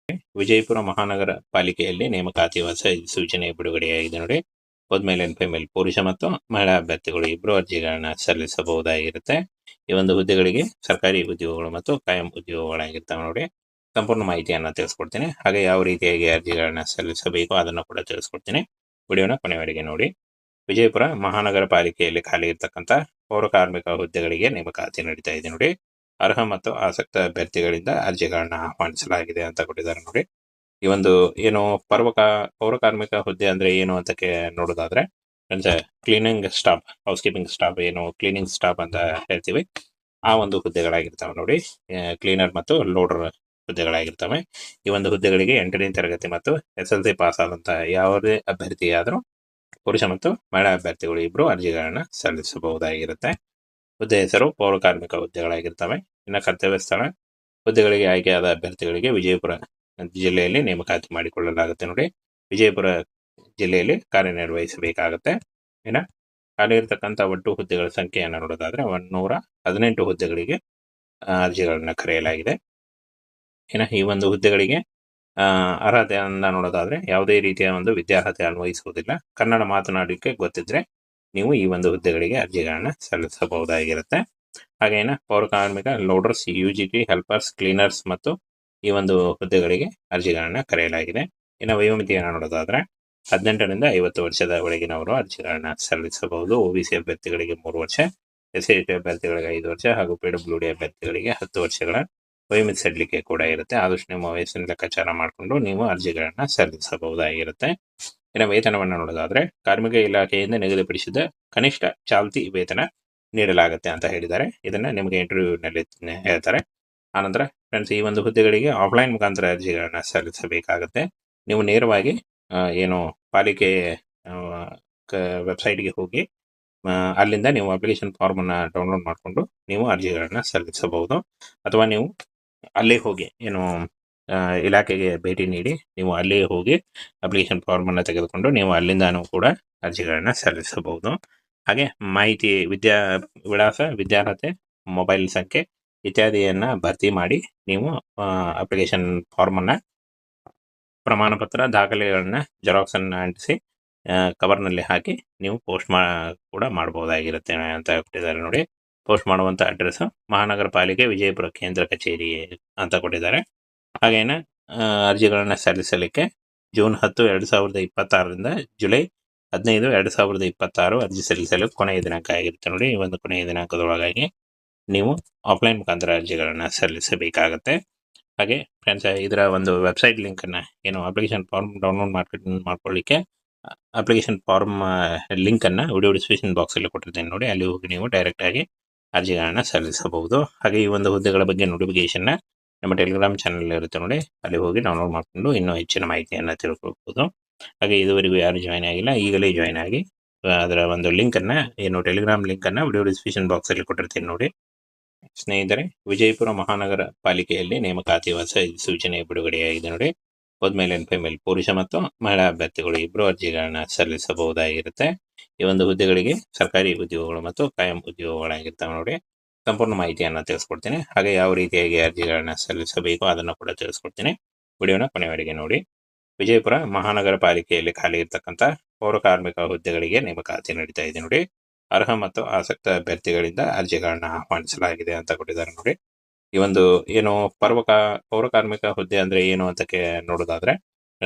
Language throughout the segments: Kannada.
ವಿಜಯಪುರ ಮಹಾನಗರ ಪಾಲಿಕೆಯಲ್ಲಿ ನೇಮಕಾತಿ ಹೊಸ ಸೂಚನೆ ಬಿಡುಗಡೆಯಾಗಿದೆ ನೋಡಿ. ಮೇಲ್ ಅಂಡ್ ಫಿಮೇಲ್ ಪುರುಷ ಮತ್ತು ಮಹಿಳಾ ಅಭ್ಯರ್ಥಿಗಳು ಇಬ್ಬರು ಅರ್ಜಿಗಳನ್ನ ಸಲ್ಲಿಸಬಹುದಾಗಿರುತ್ತೆ. ಈ ಒಂದು ಹುದ್ದೆಗಳಿಗೆ ಸರ್ಕಾರಿ ಉದ್ಯೋಗಗಳು ಮತ್ತು ಕಾಯಂ ಉದ್ಯೋಗಗಳಾಗಿರ್ತವೆ ನೋಡಿ. ಸಂಪೂರ್ಣ ಮಾಹಿತಿಯನ್ನ ತಿಳಿಸ್ಕೊಡ್ತೀನಿ. ಹಾಗೆ ಯಾವ ರೀತಿಯಾಗಿ ಅರ್ಜಿಗಳನ್ನ ಸಲ್ಲಿಸಬೇಕು ಅದನ್ನು ಕೂಡ ತಿಳಿಸ್ಕೊಡ್ತೀನಿ. ವಿಡಿಯೋನ ಕೊನೆವರೆಗೆ ನೋಡಿ. ವಿಜಯಪುರ ಮಹಾನಗರ ಪಾಲಿಕೆಯಲ್ಲಿ ಖಾಲಿ ಇರ್ತಕ್ಕಂಥ ಪೌರ ಕಾರ್ಮಿಕ ಹುದ್ದೆಗಳಿಗೆ ನೇಮಕಾತಿ ನಡೀತಾ ಇದೆ ನೋಡಿ. ಅರ್ಹ ಮತ್ತು ಆಸಕ್ತ ಅಭ್ಯರ್ಥಿಗಳಿಂದ ಅರ್ಜಿಗಳನ್ನ ಆಹ್ವಾನಿಸಲಾಗಿದೆ ಅಂತ ಕೊಟ್ಟಿದ್ದಾರೆ ನೋಡಿ. ಈ ಒಂದು ಏನು ಪೌರ ಕಾರ್ಮಿಕ ಹುದ್ದೆ ಅಂದ್ರೆ ಏನು ಅಂತ ನೋಡೋದಾದ್ರೆ cleaning staff, house keeping staff, ಏನು ಕ್ಲೀನಿಂಗ್ ಸ್ಟಾಫ್ ಅಂತ ಹೇಳ್ತೀವಿ, ಆ ಒಂದು ಹುದ್ದೆಗಳಾಗಿರ್ತವೆ ನೋಡಿ. ಕ್ಲೀನರ್ ಮತ್ತು ಲೋಡರ್ ಹುದ್ದೆಗಳಾಗಿರ್ತವೆ. ಈ ಒಂದು ಹುದ್ದೆಗಳಿಗೆ 8ನೇ ತರಗತಿ ಮತ್ತು SLC ಪಾಸ್ ಆದಂತ ಯಾವುದೇ ಅಭ್ಯರ್ಥಿ ಆದರೂ ಪುರುಷ ಮತ್ತು ಮಹಿಳಾ ಅಭ್ಯರ್ಥಿಗಳು ಇಬ್ರು ಅರ್ಜಿಗಳನ್ನ ಸಲ್ಲಿಸಬಹುದಾಗಿರುತ್ತೆ. ಹುದ್ದೆ ಹೆಸರು ಪೌರ ಕಾರ್ಮಿಕ ಹುದ್ದೆಗಳಾಗಿರ್ತವೆ. ಇನ್ನು ಕರ್ತವ್ಯ ಸ್ಥಳ ಹುದ್ದೆಗಳಿಗೆ ಆಯ್ಕೆಯಾದ ಅಭ್ಯರ್ಥಿಗಳಿಗೆ ವಿಜಯಪುರ ಜಿಲ್ಲೆಯಲ್ಲಿ ನೇಮಕಾತಿ ಮಾಡಿಕೊಳ್ಳಲಾಗುತ್ತೆ ನೋಡಿ. ವಿಜಯಪುರ ಜಿಲ್ಲೆಯಲ್ಲಿ ಕಾರ್ಯನಿರ್ವಹಿಸಬೇಕಾಗುತ್ತೆ. ಇನ್ನು ಖಾಲಿ ಇರತಕ್ಕಂಥ ಒಟ್ಟು ಹುದ್ದೆಗಳ ಸಂಖ್ಯೆಯನ್ನು ನೋಡೋದಾದ್ರೆ 118 ಹುದ್ದೆಗಳಿಗೆ ಅರ್ಜಿಗಳನ್ನ ಕರೆಯಲಾಗಿದೆ. ಇನ್ನು ಈ ಒಂದು ಹುದ್ದೆಗಳಿಗೆ ಅರ್ಹತೆಯನ್ನ ನೋಡೋದಾದ್ರೆ ಯಾವುದೇ ರೀತಿಯ ಒಂದು ವಿದ್ಯಾರ್ಹತೆ ಅನ್ವಯಿಸುವುದಿಲ್ಲ. ಕನ್ನಡ ಮಾತನಾಡಲಿಕ್ಕೆ ಗೊತ್ತಿದ್ರೆ ನೀವು ಈ ಒಂದು ಹುದ್ದೆಗಳಿಗೆ ಅರ್ಜಿಗಳನ್ನ ಸಲ್ಲಿಸಬಹುದಾಗಿರುತ್ತೆ. ಹಾಗೇನ ಪೌರ ಕಾರ್ಮಿಕ ಲೋಡರ್ಸ್, UGT ಹೆಲ್ಪರ್ಸ್, ಕ್ಲೀನರ್ಸ್ ಮತ್ತು ಈ ಒಂದು ಹುದ್ದೆಗಳಿಗೆ ಅರ್ಜಿಗಳನ್ನ ಕರೆಯಲಾಗಿದೆ. ಇನ್ನು ವಯೋಮಿತಿಯನ್ನು ನೋಡೋದಾದ್ರೆ 18ರಿಂದ 50 ವರ್ಷದ ಒಳಗಿನವರು ಅರ್ಜಿಗಳನ್ನ ಸಲ್ಲಿಸಬಹುದು. OBC ಅಭ್ಯರ್ಥಿಗಳಿಗೆ 3 ವರ್ಷ, SC/ST ಅಭ್ಯರ್ಥಿಗಳಿಗೆ 5 ವರ್ಷ ಹಾಗೂ PWD ಅಭ್ಯರ್ಥಿಗಳಿಗೆ 10 ವರ್ಷಗಳ ವಯೋಮಿತಿ ಸಡಿಲಿಕೆ ಕೂಡ ಇರುತ್ತೆ. ಆದಷ್ಟು ನಿಮ್ಮ ವಯಸ್ಸಿನ ಲೆಕ್ಕಾಚಾರ ಮಾಡಿಕೊಂಡು ನೀವು ಅರ್ಜಿಗಳನ್ನ ಸಲ್ಲಿಸಬಹುದಾಗಿರುತ್ತೆ. ಇನ್ನು ವೇತನವನ್ನು ನೋಡೋದಾದ್ರೆ ಕಾರ್ಮಿಕ ಇಲಾಖೆಯಿಂದ ನಿಗದಿಪಡಿಸಿದ ಕನಿಷ್ಠ ಚಾಲ್ತಿ ವೇತನ ನೀಡಲಾಗುತ್ತೆ ಅಂತ ಹೇಳಿದ್ದಾರೆ. ಇದನ್ನ ನಿಮಗೆ ಇಂಟರ್ವ್ಯೂನಲ್ಲಿ ಹೇಳ್ತಾರೆ. ಆನಂತರ ಫ್ರೆಂಡ್ಸ್, ಈ ಒಂದು ಹುದ್ದೆಗಳಿಗೆ ಆಫ್ಲೈನ್ ಮುಖಾಂತರ ಅರ್ಜಿಗಳನ್ನ ಸಲ್ಲಿಸಬೇಕಾಗುತ್ತೆ. ನೀವು ನೇರವಾಗಿ ಏನು ಪಾಲಿಕೆ ವೆಬ್ಸೈಟ್ಗೆ ಹೋಗಿ ಅಲ್ಲಿಂದ ನೀವು ಅಪ್ಲಿಕೇಶನ್ ಫಾರ್ಮ್ ಅನ್ನ ಡೌನ್ಲೋಡ್ ಮಾಡಿಕೊಂಡು ನೀವು ಅರ್ಜಿಗಳನ್ನ ಸಲ್ಲಿಸಬಹುದು. ಅಥವಾ ನೀವು ಅಲ್ಲೇ ಹೋಗಿ ಏನು ಇಲಾಖೆಗೆ ಭೇಟಿ ನೀಡಿ ನೀವು ಅಲ್ಲೇ ಹೋಗಿ ಅಪ್ಲಿಕೇಶನ್ ಫಾರ್ಮ್ ಅನ್ನ ತೆಗೆದುಕೊಂಡು ನೀವು ಅಲ್ಲಿಂದಾನು ಕೂಡ ಅರ್ಜಿಗಳನ್ನ ಸಲ್ಲಿಸಬಹುದು. ಹಾಗೆ ಮಾಹಿತಿ, ವಿಳಾಸ, ವಿದ್ಯಾರ್ಹತೆ, ಮೊಬೈಲ್ ಸಂಖ್ಯೆ ಇತ್ಯಾದಿಯನ್ನ ಭರ್ತಿ ಮಾಡಿ ನೀವು ಅಪ್ಲಿಕೇಶನ್ ಫಾರ್ಮ್ ಅನ್ನ, ಪ್ರಮಾಣ ಪತ್ರ, ದಾಖಲೆಗಳನ್ನ ಜೆರಾಕ್ಸ್ ಅನ್ನ ಅಂಟಿಸಿ ಕವರ್ನಲ್ಲಿ ಹಾಕಿ ನೀವು ಪೋಸ್ಟ್ ಕೂಡ ಮಾಡಬಹುದಾಗಿರುತ್ತೆ ಅಂತ ಕೊಟ್ಟಿದ್ದಾರೆ ನೋಡಿ. ಪೋಸ್ಟ್ ಮಾಡುವಂತ ಅಡ್ರೆಸ್ ಮಹಾನಗರ ಪಾಲಿಕೆ ವಿಜಯಪುರ ಕೇಂದ್ರ ಕಚೇರಿ ಅಂತ ಕೊಟ್ಟಿದ್ದಾರೆ. ಹಾಗೇನ ಅರ್ಜಿಗಳನ್ನ ಸಲ್ಲಿಸಲಿಕ್ಕೆ ಜೂನ್ 10, 2026ರಿಂದ ಜುಲೈ 15, 2026 ಅರ್ಜಿ ಸಲ್ಲಿಸಲು ಕೊನೆಯ ದಿನಾಂಕ ಆಗಿರುತ್ತೆ ನೋಡಿ. ಈ ಒಂದು ಕೊನೆಯ ದಿನಾಂಕದೊಳಗಾಗಿ ನೀವು ಆಫ್ಲೈನ್ ಮುಖಾಂತರ ಅರ್ಜಿಗಳನ್ನ ಸಲ್ಲಿಸಬೇಕಾಗತ್ತೆ. ಹಾಗೆ ಫ್ರೆಂಡ್ಸ್, ಇದರ ಒಂದು ವೆಬ್ಸೈಟ್ ಲಿಂಕ್ ಅನ್ನ, ಏನು ಅಪ್ಲಿಕೇಶನ್ ಫಾರ್ಮ್ ಡೌನ್ಲೋಡ್ ಮಾಡ್ಕೊಳ್ಳಿಕ್ಕೆ ಅಪ್ಲಿಕೇಶನ್ ಫಾರ್ಮ್ ಲಿಂಕ್ ಅನ್ನ ವಿಡಿಯೋ ಡಿಸ್ಕ್ರಿಪ್ಷನ್ ಬಾಕ್ಸ್ ಅಲ್ಲಿ ಕೊಟ್ಟಿರ್ತೇನೆ ನೋಡಿ. ಅಲ್ಲಿ ಹೋಗಿ ನೀವು ಡೈರೆಕ್ಟ್ ಆಗಿ ಅರ್ಜಿಗಳನ್ನ ಸಲ್ಲಿಸಬಹುದು. ಹಾಗೆ ಈ ಒಂದು ಹುದ್ದೆಗಳ ಬಗ್ಗೆ ನೋಟಿಫಿಕೇಶನ್ ನಮ್ಮ ಟೆಲಿಗ್ರಾಮ್ ಚಾನಲ್ ಇರುತ್ತೆ ನೋಡಿ, ಅಲ್ಲಿ ಹೋಗಿ ಡೌನ್ಲೋಡ್ ಮಾಡಿಕೊಂಡು ಇನ್ನೂ ಹೆಚ್ಚಿನ ಮಾಹಿತಿಯನ್ನು ತಿಳ್ಕೊಳ್ಬಹುದು. ಹಾಗೆ ಇದುವರೆಗೂ ಯಾರು ಜಾಯ್ನ್ ಆಗಿಲ್ಲ, ಈಗಲೇ ಜಾಯ್ನ್ ಆಗಿ ಅದರ ಒಂದು ಲಿಂಕ್ ಅನ್ನ, ಏನು ಟೆಲಿಗ್ರಾಮ್ ಲಿಂಕ್ ಅನ್ನ ವಿಡಿಯೋ ಡಿಸ್ಕ್ರಿಪ್ಷನ್ ಬಾಕ್ಸ್ ಅಲ್ಲಿ ಕೊಟ್ಟಿರ್ತೀನಿ ನೋಡಿ. ಸ್ನೇಹಿತರೆ, ವಿಜಯಪುರ ಮಹಾನಗರ ಪಾಲಿಕೆಯಲ್ಲಿ ನೇಮಕಾತಿ ಹೊಸ ಸೂಚನೆ ಬಿಡುಗಡೆಯಾಗಿದೆ ನೋಡಿ. ಮೇಲ್ ಅಂಡ್ ಫಿಮೇಲ್ ಪುರುಷ ಮತ್ತು ಮಹಿಳಾ ಅಭ್ಯರ್ಥಿಗಳು ಇಬ್ಬರು ಅರ್ಜಿಗಳನ್ನ ಸಲ್ಲಿಸಬಹುದಾಗಿರುತ್ತೆ. ಈ ಒಂದು ಹುದ್ದೆಗಳಿಗೆ ಸರ್ಕಾರಿ ಉದ್ಯೋಗಗಳು ಮತ್ತು ಕಾಯಂ ಉದ್ಯೋಗಗಳಾಗಿರ್ತವೆ ನೋಡಿ. ಸಂಪೂರ್ಣ ಮಾಹಿತಿಯನ್ನು ತಿಳಿಸ್ಕೊಡ್ತೀನಿ. ಹಾಗೆ ಯಾವ ರೀತಿಯಾಗಿ ಅರ್ಜಿಗಳನ್ನ ಸಲ್ಲಿಸಬೇಕು ಅದನ್ನು ಕೂಡ ತಿಳಿಸ್ಕೊಡ್ತೀನಿ. ವಿಡಿಯೋನ ಕೊನೆವರೆಗೆ ನೋಡಿ. ವಿಜಯಪುರ ಮಹಾನಗರ ಪಾಲಿಕೆಯಲ್ಲಿ ಖಾಲಿ ಇರ್ತಕ್ಕಂಥ ಪೌರ ಕಾರ್ಮಿಕ ಹುದ್ದೆಗಳಿಗೆ ನೇಮಕಾತಿ ನಡೀತಾ ಇದೆ ನೋಡಿ. ಅರ್ಹ ಮತ್ತು ಆಸಕ್ತ ಅಭ್ಯರ್ಥಿಗಳಿಂದ ಅರ್ಜಿಗಳನ್ನ ಆಹ್ವಾನಿಸಲಾಗಿದೆ ಅಂತ ಕೊಟ್ಟಿದ್ದಾರೆ ನೋಡಿ. ಈ ಒಂದು ಏನು ಪೌರ ಕಾರ್ಮಿಕ ಹುದ್ದೆ ಅಂದ್ರೆ ಏನು ಅಂತ ನೋಡೋದಾದ್ರೆ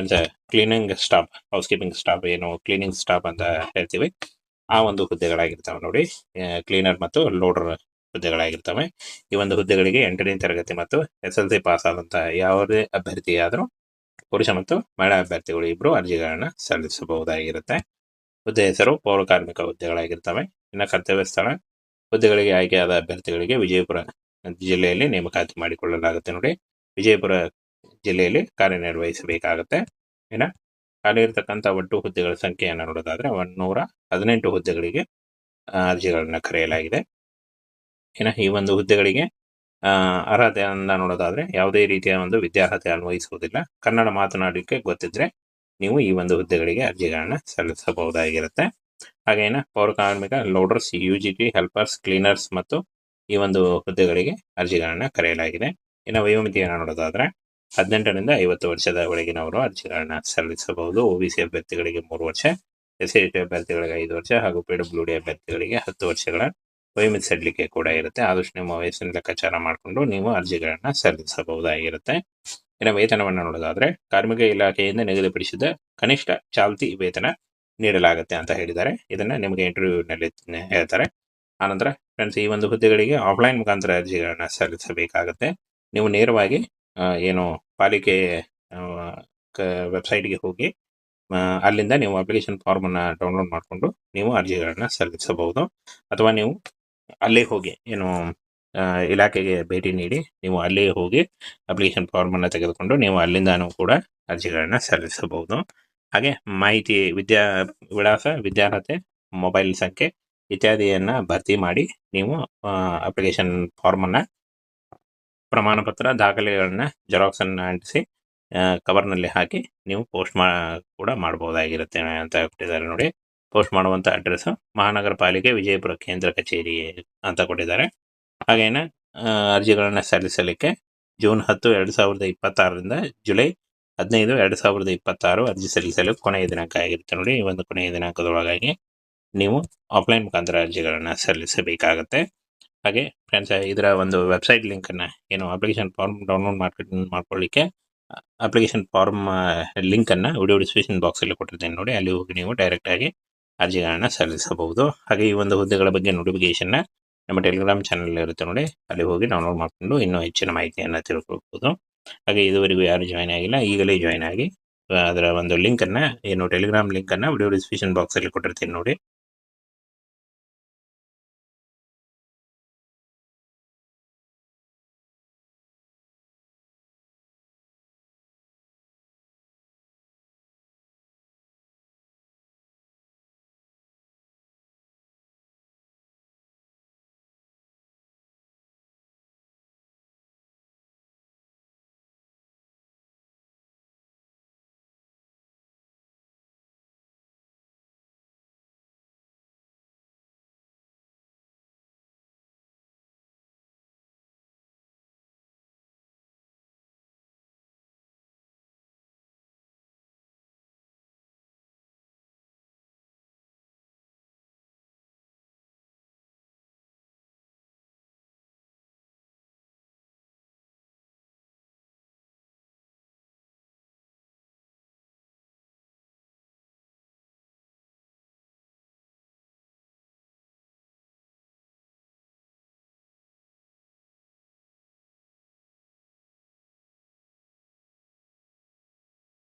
cleaning staff, house keeping staff, ಏನು ಕ್ಲೀನಿಂಗ್ ಸ್ಟಾಫ್ ಅಂತ ಹೇಳ್ತೀವಿ, ಆ ಒಂದು ಹುದ್ದೆಗಳಾಗಿರ್ತವೆ ನೋಡಿ. ಕ್ಲೀನರ್ ಮತ್ತು ಲೋಡರ್ ಹುದ್ದೆಗಳಾಗಿರ್ತವೆ. ಈ ಒಂದು ಹುದ್ದೆಗಳಿಗೆ 8ನೇ ತರಗತಿ ಮತ್ತು SLC ಪಾಸ್ ಆದಂತ ಯಾವುದೇ ಅಭ್ಯರ್ಥಿ ಆದರೂ ಪುರುಷ ಮತ್ತು ಮಹಿಳಾ ಅಭ್ಯರ್ಥಿಗಳು ಇಬ್ರು ಅರ್ಜಿಗಳನ್ನ ಸಲ್ಲಿಸಬಹುದಾಗಿರುತ್ತೆ. ಹುದ್ದೆ ಹೆಸರು ಪೌರ ಕಾರ್ಮಿಕ ಹುದ್ದೆಗಳಾಗಿರ್ತವೆ. ಇನ್ನು ಕರ್ತವ್ಯ ಸ್ಥಳ ಹುದ್ದೆಗಳಿಗೆ ಆಯ್ಕೆಯಾದ ಅಭ್ಯರ್ಥಿಗಳಿಗೆ ವಿಜಯಪುರ ಜಿಲ್ಲೆಯಲ್ಲಿ ನೇಮಕಾತಿ ಮಾಡಿಕೊಳ್ಳಲಾಗುತ್ತೆ ನೋಡಿ. ವಿಜಯಪುರ ಜಿಲ್ಲೆಯಲ್ಲಿ ಕಾರ್ಯನಿರ್ವಹಿಸಬೇಕಾಗುತ್ತೆ. ಇನ್ನು ಖಾಲಿ ಇರತಕ್ಕಂಥ ಒಟ್ಟು ಹುದ್ದೆಗಳ ಸಂಖ್ಯೆಯನ್ನು ನೋಡೋದಾದ್ರೆ 118 ಹುದ್ದೆಗಳಿಗೆ ಅರ್ಜಿಗಳನ್ನ ಕರೆಯಲಾಗಿದೆ. ಇನ್ನು ಈ ಒಂದು ಹುದ್ದೆಗಳಿಗೆ ಅರ್ಹತೆಯನ್ನ ನೋಡೋದಾದ್ರೆ ಯಾವುದೇ ರೀತಿಯ ಒಂದು ವಿದ್ಯಾರ್ಹತೆ ಅನ್ವಯಿಸುವುದಿಲ್ಲ. ಕನ್ನಡ ಮಾತನಾಡಲಿಕ್ಕೆ ಗೊತ್ತಿದ್ರೆ ನೀವು ಈ ಒಂದು ಹುದ್ದೆಗಳಿಗೆ ಅರ್ಜಿಗಳನ್ನ ಸಲ್ಲಿಸಬಹುದಾಗಿರುತ್ತೆ. ಹಾಗೇನ ಪೌರ ಕಾರ್ಮಿಕ ಲೋಡರ್ಸ್, UGT ಹೆಲ್ಪರ್ಸ್, ಕ್ಲೀನರ್ಸ್ ಮತ್ತು ಈ ಒಂದು ಹುದ್ದೆಗಳಿಗೆ ಅರ್ಜಿಗಳನ್ನ ಕರೆಯಲಾಗಿದೆ. ಇನ್ನು ವಯೋಮಿತಿಯನ್ನು ನೋಡೋದಾದ್ರೆ 18ರಿಂದ 50 ವರ್ಷದ ಒಳಗಿನವರು ಅರ್ಜಿಗಳನ್ನು ಸಲ್ಲಿಸಬಹುದು. OBC ಅಭ್ಯರ್ಥಿಗಳಿಗೆ 3 ವರ್ಷ, SC/ST ಅಭ್ಯರ್ಥಿಗಳಿಗೆ 5 ವರ್ಷ ಹಾಗೂ PWD ಅಭ್ಯರ್ಥಿಗಳಿಗೆ 10 ವರ್ಷಗಳ ವಯೋಮಿತಿ ಸಡಿಲಿಕೆ ಕೂಡ ಇರುತ್ತೆ. ಆದಷ್ಟು ನಿಮ್ಮ ವಯಸ್ಸಿನ ಲೆಕ್ಕಾಚಾರ ಮಾಡಿಕೊಂಡು ನೀವು ಅರ್ಜಿಗಳನ್ನು ಸಲ್ಲಿಸಬಹುದಾಗಿರುತ್ತೆ. ಇನ್ನು ವೇತನವನ್ನು ನೋಡೋದಾದ್ರೆ ಕಾರ್ಮಿಕ ಇಲಾಖೆಯಿಂದ ನಿಗದಿಪಡಿಸಿದ ಕನಿಷ್ಠ ಚಾಲ್ತಿ ವೇತನ ನೀಡಲಾಗುತ್ತೆ ಅಂತ ಹೇಳಿದ್ದಾರೆ. ಇದನ್ನ ನಿಮಗೆ ಇಂಟರ್ವ್ಯೂನಲ್ಲಿ ಹೇಳ್ತಾರೆ. ಆನಂತರ ಫ್ರೆಂಡ್ಸ್, ಈ ಒಂದು ಹುದ್ದೆಗಳಿಗೆ ಆಫ್ಲೈನ್ ಮುಖಾಂತರ ಅರ್ಜಿಗಳನ್ನು ಸಲ್ಲಿಸಬೇಕಾಗುತ್ತೆ. ನೀವು ನೇರವಾಗಿ ಏನು ಪಾಲಿಕೆ ವೆಬ್ಸೈಟ್ಗೆ ಹೋಗಿ ಅಲ್ಲಿಂದ ನೀವು ಅಪ್ಲಿಕೇಶನ್ ಫಾರ್ಮನ್ನು ಡೌನ್ಲೋಡ್ ಮಾಡಿಕೊಂಡು ನೀವು ಅರ್ಜಿಗಳನ್ನು ಸಲ್ಲಿಸಬಹುದು. ಅಥವಾ ನೀವು ಅಲ್ಲೇ ಹೋಗಿ ಏನು ಇಲಾಖೆಗೆ ಭೇಟಿ ನೀಡಿ ನೀವು ಅಲ್ಲೇ ಹೋಗಿ ಅಪ್ಲಿಕೇಶನ್ ಫಾರ್ಮನ್ನು ತೆಗೆದುಕೊಂಡು ನೀವು ಅಲ್ಲಿಂದನೂ ಕೂಡ ಅರ್ಜಿಗಳನ್ನು ಸಲ್ಲಿಸಬಹುದು. ಹಾಗೆ ಮಾಹಿತಿ, ವಿಳಾಸ, ವಿದ್ಯಾರ್ಹತೆ, ಮೊಬೈಲ್ ಸಂಖ್ಯೆ ಇತ್ಯಾದಿಯನ್ನು ಭರ್ತಿ ಮಾಡಿ ನೀವು ಅಪ್ಲಿಕೇಶನ್ ಫಾರ್ಮನ್ನು, ಪ್ರಮಾಣ ಪತ್ರ, ದಾಖಲೆಗಳನ್ನ ಜೆರಾಕ್ಸನ್ನು ಅಂಟಿಸಿ ಕವರ್ನಲ್ಲಿ ಹಾಕಿ ನೀವು ಪೋಸ್ಟ್ ಕೂಡ ಮಾಡಬಹುದಾಗಿರುತ್ತೆ ಅಂತ ಕೊಟ್ಟಿದ್ದಾರೆ ನೋಡಿ. ಪೋಸ್ಟ್ ಮಾಡುವಂಥ ಅಡ್ರೆಸ್ ಮಹಾನಗರ ಪಾಲಿಕೆ ವಿಜಯಪುರ ಕೇಂದ್ರ ಕಚೇರಿ ಅಂತ ಕೊಟ್ಟಿದ್ದಾರೆ. ಹಾಗೇನೆ ಅರ್ಜಿಗಳನ್ನು ಸಲ್ಲಿಸಲಿಕ್ಕೆ ಜೂನ್ 10, 2026ರಿಂದ ಜುಲೈ 15, 2026 ಅರ್ಜಿ ಸಲ್ಲಿಸಲು ಕೊನೆಯ ದಿನಾಂಕ ಆಗಿರುತ್ತೆ ನೋಡಿ. ಈ ಒಂದು ಕೊನೆಯ ದಿನಾಂಕದೊಳಗಾಗಿ ನೀವು ಆಫ್ಲೈನ್ ಮುಖಾಂತರ ಅರ್ಜಿಗಳನ್ನು ಸಲ್ಲಿಸಬೇಕಾಗತ್ತೆ. ಹಾಗೆ ಫ್ರೆಂಡ್ಸ್, ಇದರ ಒಂದು ವೆಬ್ಸೈಟ್ ಲಿಂಕನ್ನು, ಏನು ಅಪ್ಲಿಕೇಶನ್ ಫಾರ್ಮ್ ಡೌನ್ಲೋಡ್ ಮಾಡ್ಕೊಳ್ಳಿಕ್ಕೆ ಅಪ್ಲಿಕೇಶನ್ ಫಾರ್ಮ್ ಲಿಂಕನ್ನು ವಿಡಿಯೋ ಡಿಸ್ಕ್ರಿಪ್ಷನ್ ಬಾಕ್ಸಲ್ಲಿ ಕೊಟ್ಟಿರ್ತೇನೆ ನೋಡಿ. ಅಲ್ಲಿ ಹೋಗಿ ನೀವು ಡೈರೆಕ್ಟಾಗಿ ಅರ್ಜಿಗಳನ್ನು ಸಲ್ಲಿಸಬಹುದು. ಹಾಗೆ ಈ ಒಂದು ಹುದ್ದೆಗಳ ಬಗ್ಗೆ ನೋಟಿಫಿಕೇಶನ್ನ ನಮ್ಮ ಟೆಲಿಗ್ರಾಮ್ ಚಾನಲ್ ಇರುತ್ತೆ ನೋಡಿ, ಅಲ್ಲಿ ಹೋಗಿ ಡೌನ್ಲೋಡ್ ಮಾಡಿಕೊಂಡು ಇನ್ನೂ ಹೆಚ್ಚಿನ ಮಾಹಿತಿಯನ್ನು ತಿಳ್ಕೊಳ್ಬೋದು. ಹಾಗೆ ಇದುವರೆಗೂ ಯಾರು ಜಾಯ್ನ್ ಆಗಿಲ್ಲ, ಈಗಲೇ ಜಾಯ್ನ್ ಆಗಿ ಅದರ ಒಂದು ಲಿಂಕನ್ನು, ಏನು ಟೆಲಿಗ್ರಾಮ್ ಲಿಂಕನ್ನು ವಿಡಿಯೋ ಡಿಸ್ಕ್ರಿಪ್ಷನ್ ಬಾಕ್ಸಲ್ಲಿ ಕೊಟ್ಟಿರ್ತೀನಿ ನೋಡಿ,